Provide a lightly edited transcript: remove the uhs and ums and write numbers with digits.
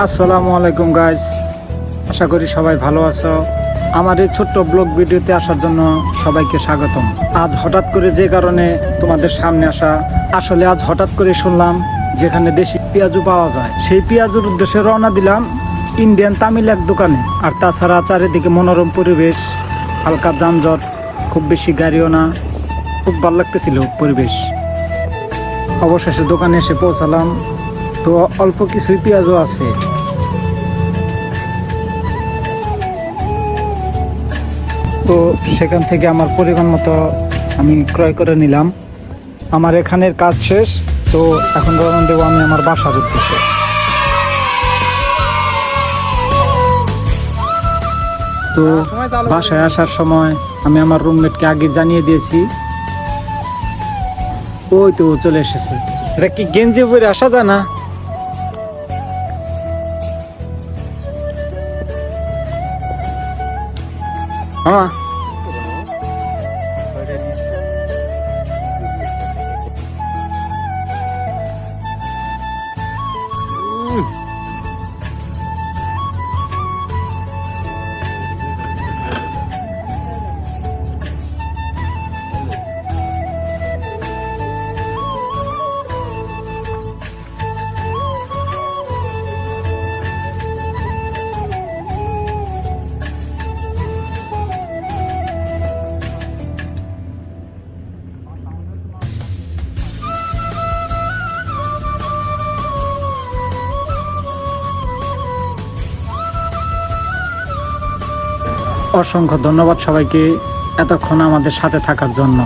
আসসালামু আলাইকুম গাইস, আশা করি সবাই ভালো আছো। আমার এই ছোট্ট ব্লগ ভিডিওতে আসার জন্য সবাইকে স্বাগতম। আজ হঠাৎ করে যে কারণে তোমাদের সামনে আসা, আসলে আজ হঠাৎ করে শুনলাম যেখানে দেশি পেঁয়াজু পাওয়া যায়, সেই পেঁয়াজুর উদ্দেশ্যে রওনা দিলাম ইন্ডিয়ান তামিল এক দোকানে। আর তাছাড়া চারিদিকে মনোরম পরিবেশ, হালকা যানজট, খুব বেশি গাড়িও না, খুব ভালো লাগতেছিল পরিবেশ। অবশেষে দোকানে এসে পৌঁছালাম। তো অল্প কিছুই পেঁয়াজও আছে। তো সেখান থেকে আমার পরিমাণ মতো আমি ক্রয় করে নিলাম। আমার এখানের কাজ শেষ, তো এখন রওনা দেবো আমি আমার বাসার উদ্দেশ্যে। তো বাসায় আসার সময় আমি আমার রুমমেটকে আগে জানিয়ে দিয়েছি। ওই তো চলে এসেছে। এটা কি গেঞ্জি পরে আসা যায় না? হ্যাঁ, অসংখ্য ধন্যবাদ সবাইকে এতক্ষণ আমাদের সাথে থাকার জন্য।